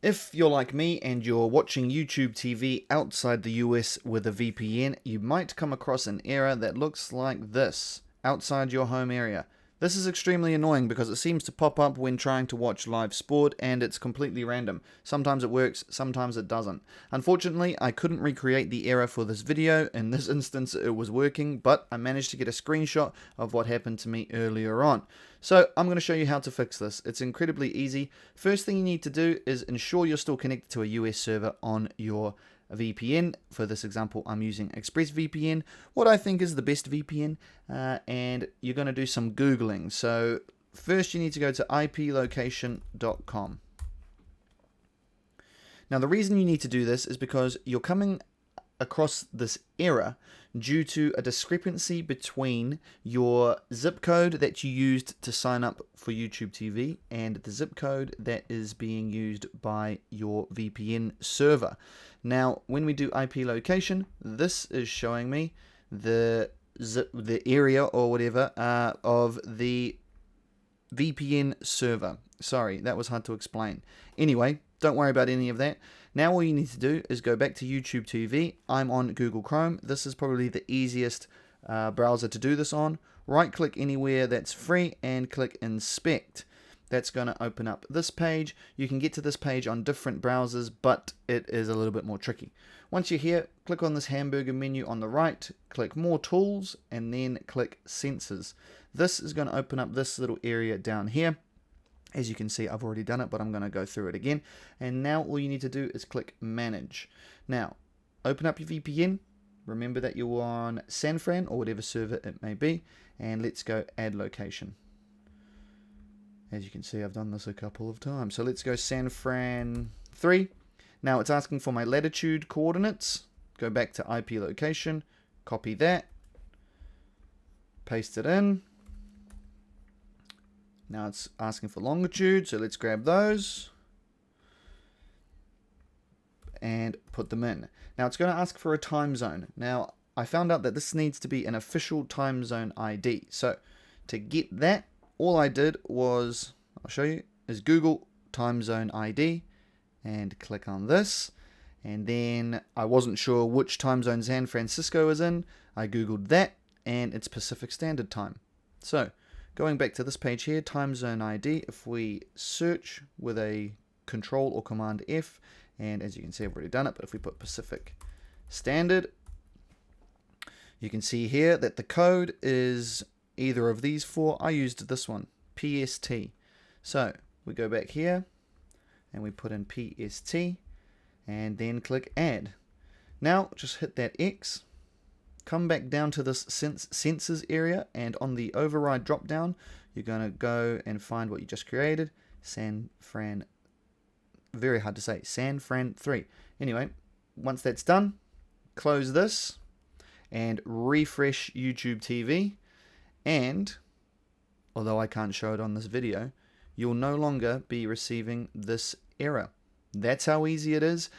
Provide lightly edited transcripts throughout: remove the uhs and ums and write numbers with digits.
If you're like me and you're watching YouTube TV outside the US with a VPN, you might come across an error that looks like this, outside your home area. This is extremely annoying because it seems to pop up when trying to watch live sport and it's completely random. Sometimes it works, sometimes it doesn't. Unfortunately, I couldn't recreate the error for this video. In this instance, it was working, but I managed to get a screenshot of what happened to me earlier on. So I'm going to show you how to fix this. It's incredibly easy. First thing you need to do is ensure you're still connected to a US server on your VPN. For this example, I'm using ExpressVPN, what I think is the best VPN, and you're going to do some Googling. So first you need to go to iplocation.com. Now the reason you need to do this is because you're coming across this error due to a discrepancy between your zip code that you used to sign up for YouTube TV and the zip code that is being used by your VPN server. Now, when we do IP location, this is showing me the area or whatever of the VPN server. Sorry, that was hard to explain. Anyway, don't worry about any of that. Now all you need to do is go back to YouTube TV. I'm on Google Chrome. This is probably the easiest browser to do this on. Right click anywhere that's free and click inspect. That's going to open up this page. You can get to this page on different browsers, but it is a little bit more tricky. Once you're here, click on this hamburger menu on the right, click more tools, and then click sensors. This is going to open up this little area down here. As you can see, I've already done it, but I'm going to go through it again. And now all you need to do is click Manage. Now, open up your VPN. Remember that you're on San Fran or whatever server it may be. And let's go Add Location. As you can see, I've done this a couple of times. So let's go San Fran 3. Now it's asking for my latitude coordinates. Go back to IP location. Copy that. Paste it in. Now it's asking for longitude, so let's grab those and put them in. Now it's going to ask for a time zone. Now I found out that this needs to be an official time zone ID. So to get that, all I did was, I'll show you, is Google time zone ID and click on this. And then I wasn't sure which time zone San Francisco is in. I Googled that and it's Pacific Standard Time. So going back to this page here, time zone ID, if we search with a Control or Command F, and as you can see, I've already done it, but if we put Pacific Standard, you can see here that the code is either of these four. I used this one, PST. So we go back here and we put in PST and then click Add. Now just hit that X. Come back down to this sensors area, and on the override drop down, you're going to go and find what you just created, San Fran, very hard to say, San Fran 3. Anyway, once that's done, close this and refresh YouTube TV, and although I can't show it on this video, you'll no longer be receiving this error. That's how easy it is.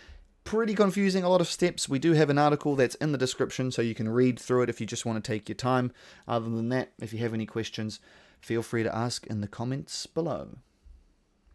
Pretty confusing, a lot of steps. We do have an article that's in the description, so you can read through it if you just want to take your time. Other than that, if you have any questions, feel free to ask in the comments below.